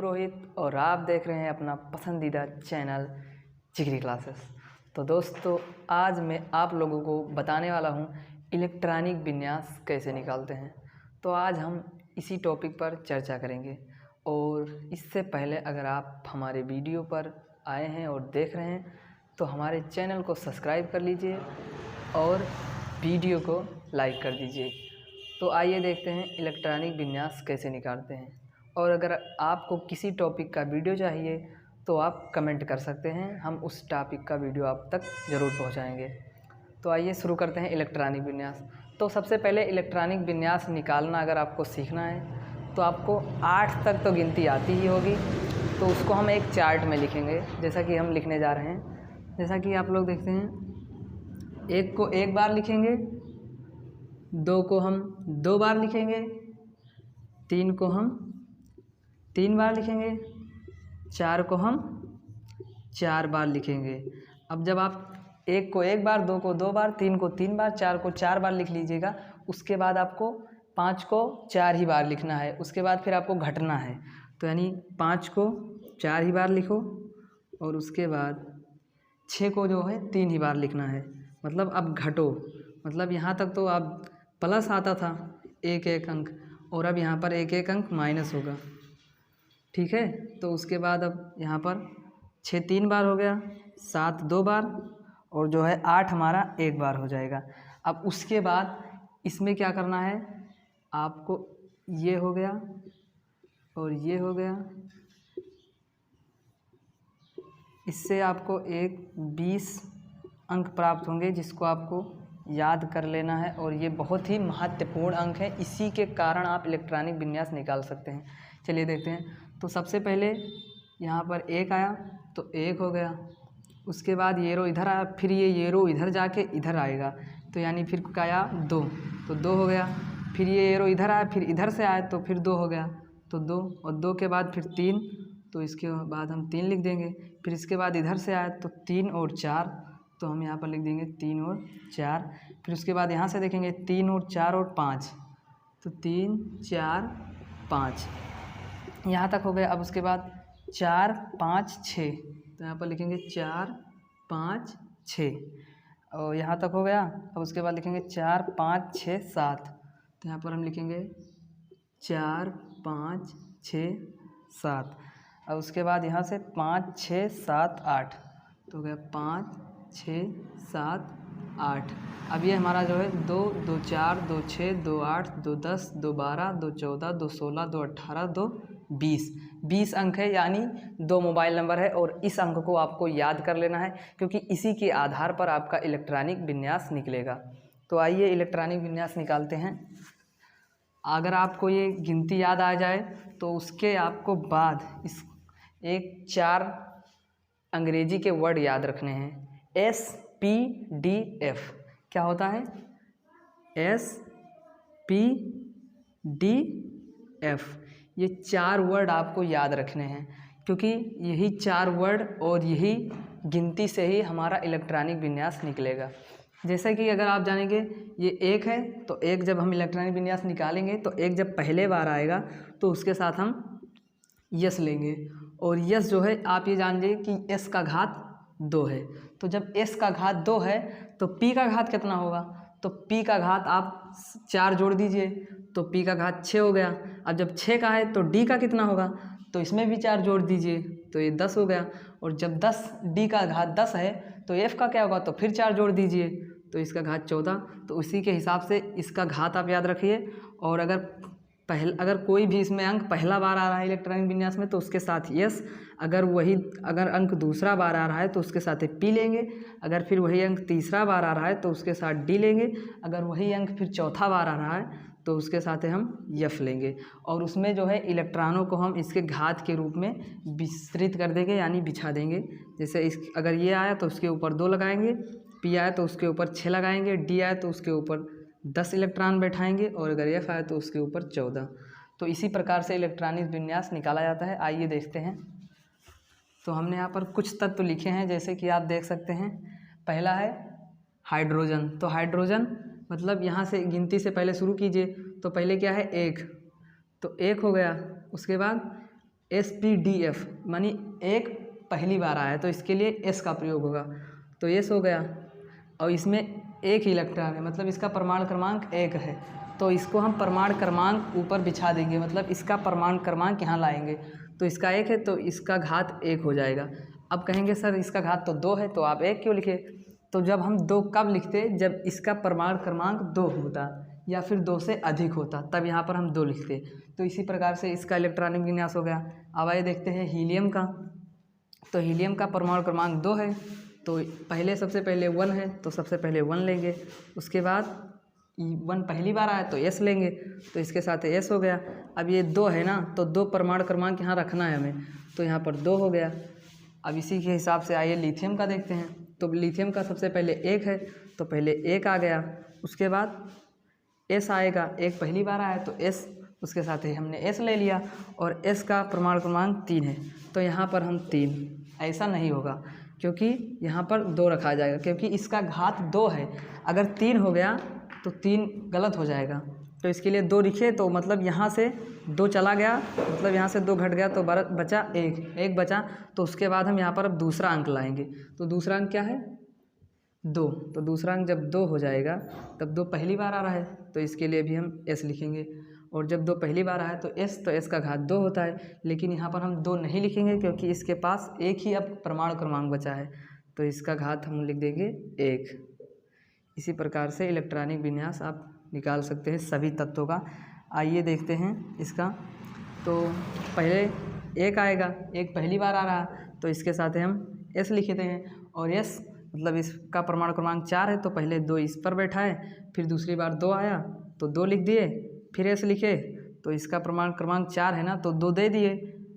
रोहित और आप देख रहे हैं अपना पसंदीदा चैनल जिगरी क्लासेस। तो दोस्तों, आज मैं आप लोगों को बताने वाला हूं इलेक्ट्रॉनिक विन्यास कैसे निकालते हैं। तो आज हम इसी टॉपिक पर चर्चा करेंगे। और इससे पहले अगर आप हमारे वीडियो पर आए हैं और देख रहे हैं तो हमारे चैनल को सब्सक्राइब कर लीजिए और वीडियो को लाइक कर दीजिए। तो आइए देखते हैं इलेक्ट्रॉनिक विन्यास कैसे निकालते हैं। और अगर आपको किसी टॉपिक का वीडियो चाहिए तो आप कमेंट कर सकते हैं, हम उस टॉपिक का वीडियो आप तक ज़रूर पहुंचाएंगे। तो आइए शुरू करते हैं इलेक्ट्रॉनिक विन्यास। तो सबसे पहले इलेक्ट्रॉनिक विन्यास निकालना अगर आपको सीखना है तो आपको 8 तक तो गिनती आती ही होगी। तो उसको हम एक चार्ट में लिखेंगे, जैसा कि हम लिखने जा रहे हैं। जैसा कि आप लोग देखते हैं, 1 को 1 बार लिखेंगे, 2 को हम 2 बार लिखेंगे, 3 को हम 3 बार लिखेंगे, 4 को हम 4 बार लिखेंगे। अब जब आप 1 को 1 बार, 2 को 2 बार, 3 को 3 बार, 4 को 4 बार लिख लीजिएगा, उसके बाद आपको 5 को 4 ही बार लिखना है। उसके बाद फिर आपको घटना है, तो यानी 5 को 4 ही बार लिखो और उसके बाद 6 को जो है 3 ही बार लिखना है। मतलब अब घटो, मतलब यहाँ तक तो आप प्लस आता था 1-1 अंक, और अब यहाँ पर 1-1 अंक माइनस होगा। ठीक है, तो उसके बाद अब यहाँ पर 6 3 बार हो गया, 7 2 बार, और जो है 8 हमारा 1 बार हो जाएगा। अब उसके बाद इसमें क्या करना है आपको, ये हो गया और ये हो गया, इससे आपको एक 20 अंक प्राप्त होंगे, जिसको आपको याद कर लेना है। और ये बहुत ही महत्वपूर्ण अंक है, इसी के कारण आप इलेक्ट्रॉनिक विन्यास निकाल सकते हैं। चलिए देखते हैं। तो सबसे पहले यहाँ पर 1 आया तो 1 हो गया, उसके बाद ये रो इधर आया, फिर ये रो इधर जाके इधर आएगा, तो यानी फिर क्या आया 2, तो 2 हो गया। फिर ये रो इधर आया, फिर इधर से आया तो फिर 2 हो गया, तो 2, और 2 के बाद फिर 3, तो इसके बाद हम 3 लिख देंगे। फिर इसके बाद इधर से आया तो 3 और 4, तो हम यहाँ पर लिख देंगे 3 और 4। फिर उसके बाद यहाँ से देखेंगे 3 और 4 और 5, तो 3 4 5, यहाँ तक हो गया। अब उसके बाद 4 5 6, तो यहाँ पर लिखेंगे 4 5 6, और यहाँ तक हो गया। अब उसके बाद लिखेंगे 4 5 6 7, तो यहाँ पर हम लिखेंगे 4 5 6 7। अब उसके बाद यहाँ से 5 6 7 8, तो हो गया 5 6 7 8। अब ये हमारा जो है 2 2 4 2 6 2 8 2 10 2 12 2 14 2 16 2 18 2 20 अंक है, यानी 2 मोबाइल नंबर है। और इस अंक को आपको याद कर लेना है, क्योंकि इसी के आधार पर आपका इलेक्ट्रॉनिक विन्यास निकलेगा। तो आइए इलेक्ट्रॉनिक विन्यास निकालते हैं। अगर आपको ये गिनती याद आ जाए तो उसके आपको बाद इस एक 4 अंग्रेजी के वर्ड याद रखने हैं। SPDF क्या होता है? SPDF, ये 4 वर्ड आपको याद रखने हैं, क्योंकि यही 4 वर्ड और यही गिनती से ही हमारा इलेक्ट्रॉनिक विन्यास निकलेगा। जैसे कि अगर आप जानेंगे ये 1 है, तो 1 जब हम इलेक्ट्रॉनिक विन्यास निकालेंगे तो 1 जब पहले बार आएगा तो उसके साथ हम यस लेंगे, और यस जो है आप ये जान लीजिए कि s का घात 2 है। तो जब s का घात 2 है तो p का घात कितना होगा? तो p का घात आप 4 जोड़ दीजिए, तो p का घात 6 हो गया। अब जब 6 का है तो d का कितना होगा? तो इसमें भी 4 जोड़ दीजिए, तो ये 10 हो गया। और जब d का घात 10 है तो f का क्या होगा? तो फिर 4 जोड़ दीजिए, तो इसका घात 14। तो उसी के हिसाब से इसका घात आप याद रखिए। और अगर कोई भी इसमें अंक पहला बार आ रहा है इलेक्ट्रॉनिक विन्यास में तो उसके साथ यस, अगर अंक दूसरा बार आ रहा है तो उसके साथ पी लेंगे, अगर फिर वही अंक तीसरा बार आ रहा है तो उसके साथ डी लेंगे, अगर वही अंक फिर चौथा बार आ रहा है तो उसके साथ हम यफ लेंगे। और उसमें जो है इलेक्ट्रॉनों को हम इसके घात के रूप में विस्तृत कर देंगे, यानी बिछा देंगे। जैसे अगर ये आया तो उसके ऊपर 2 लगाएंगे, पी आया तो उसके ऊपर 6 लगाएंगे, डी आया तो उसके ऊपर 10 इलेक्ट्रॉन बैठाएंगे, और अगर एफ आए तो उसके ऊपर 14। तो इसी प्रकार से इलेक्ट्रॉनिक विन्यास निकाला जाता है। आइए देखते हैं। तो हमने यहाँ पर कुछ तत्व लिखे हैं, जैसे कि आप देख सकते हैं। पहला है हाइड्रोजन। तो हाइड्रोजन मतलब यहाँ से गिनती से पहले शुरू कीजिए, तो पहले क्या है 1, तो 1 हो गया। उसके बाद SPDF मानी एक पहली बार आया तो इसके लिए S का प्रयोग होगा, तो S हो गया। और इसमें एक इलेक्ट्रॉन है, मतलब इसका परमाणु क्रमांक 1 है, तो इसको हम परमाणु क्रमांक ऊपर बिछा देंगे, मतलब इसका परमाणु क्रमांक यहाँ लाएंगे। तो इसका 1 है तो इसका घात 1 हो जाएगा। अब कहेंगे सर इसका घात तो 2 है, तो आप 1 क्यों लिखे? तो जब हम 2 कब लिखते, जब इसका परमाणु क्रमांक 2 होता या फिर 2 से अधिक होता, तब यहाँ पर हम 2 लिखते। तो इसी प्रकार से इसका इलेक्ट्रॉनिक विन्यास हो गया। अब आइए देखते हैं हीलियम का। तो हीलियम का परमाणु क्रमांक 2 है, तो पहले सबसे पहले 1 है, तो सबसे पहले 1 लेंगे। उसके बाद 1 पहली बार आया तो S लेंगे, तो इसके साथ S हो गया। अब ये 2 है ना, तो 2 परमाणु क्रमांक यहाँ रखना है हमें, तो यहाँ पर 2 हो गया। अब इसी के हिसाब से आइए लिथियम का देखते हैं। तो लिथियम का सबसे पहले 1 है, तो पहले 1 आ गया। उसके बाद S आएगा, 1 पहली बार आया तो S, उसके साथ ही हमने S ले लिया। और S का परमाणु क्रमांक 3 है, तो यहाँ पर हम 3, ऐसा नहीं होगा क्योंकि यहाँ पर 2 रखा जाएगा, क्योंकि इसका घात 2 है। अगर 3 हो गया तो 3 गलत हो जाएगा, तो इसके लिए 2 लिखे, तो मतलब यहाँ से 2 चला गया, मतलब यहाँ से 2 घट गया, तो बचा 1 बचा। तो उसके बाद हम यहाँ पर अब दूसरा अंक लाएंगे। तो दूसरा अंक क्या है? 2। तो दूसरा अंक जब 2 हो जाएगा, तब 2 पहली बार आ रहा है, तो इसके लिए भी हम S लिखेंगे। और जब 2 पहली बार आया तो S का घात 2 होता है, लेकिन यहाँ पर हम 2 नहीं लिखेंगे क्योंकि इसके पास 1 ही अब परमाणु क्रमांक बचा है, तो इसका घात हम लिख देंगे 1। इसी प्रकार से इलेक्ट्रॉनिक विन्यास आप निकाल सकते हैं सभी तत्वों का। आइए देखते हैं इसका। तो पहले 1 आएगा, 1 पहली बार आ रहा, तो इसके साथ हम S लिखते हैं। और S मतलब इसका परमाणु क्रमांक 4 है, तो पहले 2 इस पर बैठाए, फिर दूसरी बार 2 आया तो 2 लिख दिए, फिर S लिखे, तो इसका परमाणु क्रमांक 4 है ना, तो 2 दे दिए,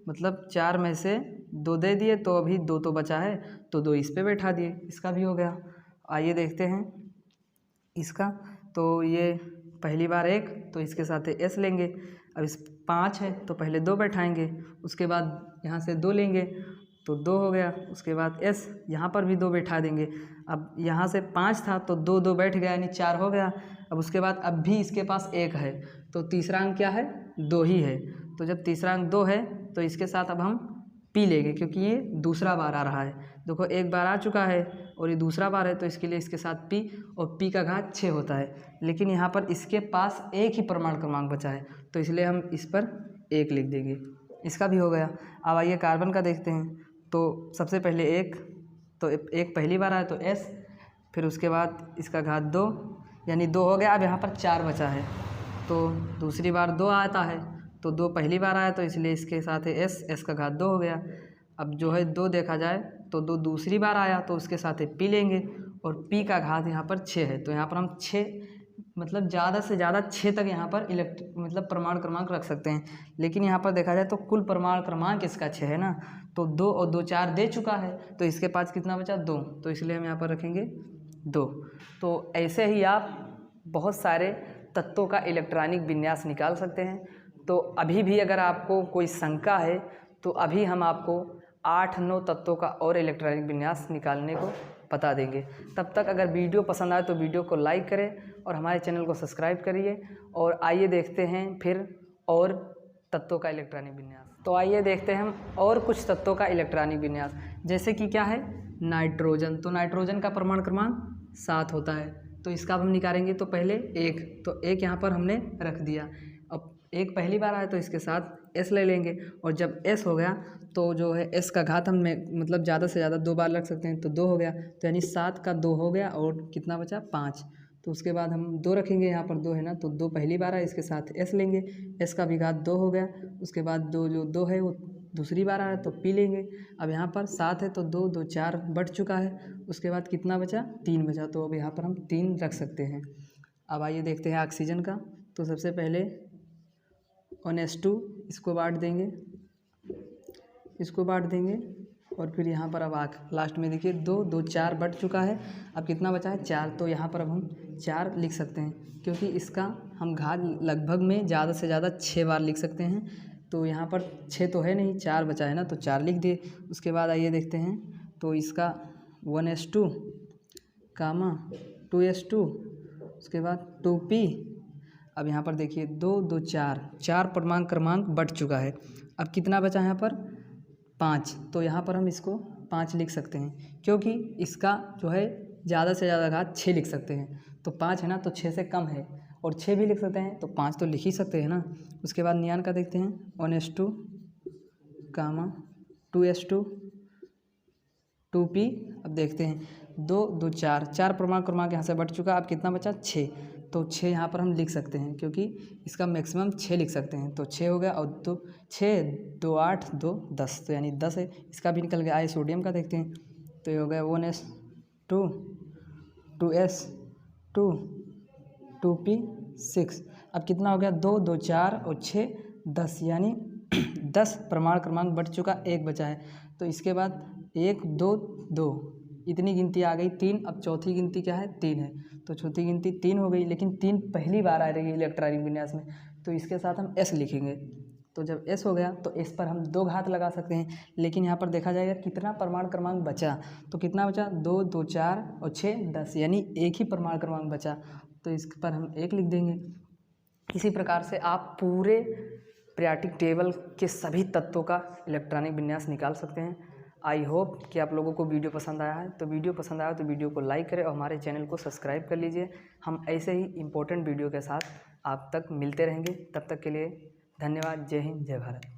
मतलब 4 में से 2 दे दिए, तो अभी 2 तो बचा है, तो 2 इस पे बैठा दिए, इसका भी हो गया। आइए देखते हैं इसका। तो ये पहली बार 1, तो इसके साथ S लेंगे। अब इस 5 है, तो पहले 2 बैठाएंगे, उसके बाद यहाँ से 2 लेंगे, तो 2 हो गया। उसके बाद S, यहाँ पर भी 2 बैठा देंगे। अब यहाँ से 5 था, तो 2 बैठ गया, यानी 4 हो गया। अब उसके बाद अब भी इसके पास 1 है, तो तीसरा अंक क्या है? 2 ही है। तो जब तीसरा अंक 2 है, तो इसके साथ अब हम P लेंगे, क्योंकि ये दूसरा बार आ रहा है। देखो 1 बार आ चुका है और ये दूसरा बार है, तो इसके लिए इसके साथ P, और P का घात 6 होता है। लेकिन यहाँ पर इसके पास 1 ही परमाणु क्रमांक बचा है, तो इसलिए हम इस पर 1 लिख देंगे, इसका भी हो गया। अब आइए कार्बन का देखते हैं। तो सबसे पहले 1, तो 1 पहली बार आया तो S, फिर उसके बाद इसका घात 2, यानी 2 हो गया। अब यहाँ पर 4 बचा है, तो दूसरी बार 2 आता है, तो 2 पहली बार आया, तो इसलिए इसके साथ है S का घात 2 हो गया। अब जो है 2 देखा जाए तो 2 दूसरी बार आया, तो उसके साथ है P लेंगे, और P का घात यहाँ पर 6 है, तो यहाँ पर हम 6 मतलब ज़्यादा से ज़्यादा 6 तक यहाँ पर मतलब परमाणु क्रमांक रख सकते हैं। लेकिन यहाँ पर देखा जाए तो कुल परमाणु क्रमांक इसका 6 है ना, तो 2 और 2 4 दे चुका है, तो इसके पास कितना बचा? 2, तो इसलिए हम यहाँ पर रखेंगे 2। तो ऐसे ही आप बहुत सारे तत्वों का इलेक्ट्रॉनिक विन्यास निकाल सकते हैं। तो अभी भी अगर आपको कोई शंका है, तो अभी हम आपको 8-9 तत्वों का और इलेक्ट्रॉनिक विन्यास निकालने को बता देंगे। तब तक अगर वीडियो पसंद आए तो वीडियो को लाइक करें और हमारे चैनल को सब्सक्राइब करिए। और आइए देखते हैं फिर और तत्वों का इलेक्ट्रॉनिक विन्यास। तो आइए देखते हैं हम और कुछ तत्वों का इलेक्ट्रॉनिक विन्यास, जैसे कि क्या है? नाइट्रोजन। तो नाइट्रोजन का परमाणु क्रमांक 7 होता है, तो इसका अब हम निकालेंगे। तो पहले 1, तो 1 यहाँ पर हमने रख दिया। अब 1 पहली बार आया, तो इसके साथ S ले लेंगे, और जब S हो गया तो जो है S का घात हम मतलब ज़्यादा से ज़्यादा 2 बार रख सकते हैं, तो 2 हो गया, तो यानी 7 का 2 हो गया, और कितना बचा? 5। तो उसके बाद हम 2 रखेंगे, यहाँ पर 2 है ना, तो 2 पहली बार आया, इसके साथ S लेंगे, S का भी घात 2 हो गया। उसके बाद 2 है वो दूसरी बार आया, तो P लेंगे। अब यहाँ पर 7 है, तो 2 2 4 बढ़ चुका है। उसके बाद कितना बचा? 3 बचा, तो अब यहाँ पर हम 3 रख सकते हैं। अब आइए देखते हैं ऑक्सीजन का। तो सबसे पहले NH2 इसको बांट देंगे, और फिर यहाँ पर अब लास्ट में देखिए 2 2 4 बढ़ चुका है। अब कितना बचा है? 4, तो यहाँ पर अब हम 4 लिख सकते हैं, क्योंकि इसका हम घात लगभग में ज़्यादा से ज़्यादा 6 बार लिख सकते हैं। तो यहाँ पर 6 तो है नहीं, 4 बचा है ना, तो 4 लिख दिए। उसके बाद आइए देखते हैं, तो इसका 1S2, 2S2, उसके बाद 2P, अब यहाँ पर देखिए 2 2 4, 4 पूर्णांक क्रमांक बढ़ चुका है। अब कितना बचा है यहाँ पर 5, तो यहाँ पर हम इसको 5 लिख सकते हैं, क्योंकि इसका जो है ज़्यादा से ज़्यादा घात 6 लिख सकते हैं। तो 5 है ना, तो 6 से कम है और 6 भी लिख सकते हैं, तो 5 तो लिख ही सकते हैं ना। उसके बाद नियन का देखते हैं 1s2 कामा 2s2 2p। अब देखते हैं 2 2 4, 4 पूर्णांक क्रमांक यहाँ से बढ़ चुका। अब कितना बचा 6, तो 6 यहाँ पर हम लिख सकते हैं, क्योंकि इसका मैक्सिमम 6 लिख सकते हैं। तो 6 हो गया और 6 2 8 2 10, तो यानी 10 है। इसका भी निकल गया। आइए सोडियम का देखते हैं, तो ये हो गया 1s2 2s2 2p6। अब कितना हो गया 2 2 4 और 6 10, यानी 10 प्रमाण क्रमांक बढ़ चुका, 1 बचा है। तो इसके बाद 1 2 2 इतनी गिनती आ गई 3। अब चौथी गिनती क्या है 3 है, तो चौथी गिनती 3 हो गई, लेकिन 3 पहली बार आ रही है इलेक्ट्रॉनिक विन्यास में, तो इसके साथ हम s लिखेंगे। तो जब s हो गया तो s पर हम 2 घात लगा सकते हैं, लेकिन यहाँ पर देखा जाएगा कितना परमाणु क्रमांक बचा, तो कितना बचा 2 2 4 और 6 10, यानी एक ही परमाणु क्रमांक बचा, तो इस पर हम 1 लिख देंगे। इसी प्रकार से आप पूरे पीरियोडिक टेबल के सभी तत्वों का इलेक्ट्रॉनिक विन्यास निकाल सकते हैं। आई होप कि आप लोगों को वीडियो पसंद आया है। तो वीडियो पसंद आया तो वीडियो को लाइक करें और हमारे चैनल को सब्सक्राइब कर लीजिए। हम ऐसे ही इम्पोर्टेंट वीडियो के साथ आप तक मिलते रहेंगे। तब तक के लिए धन्यवाद। जय हिंद, जय भारत।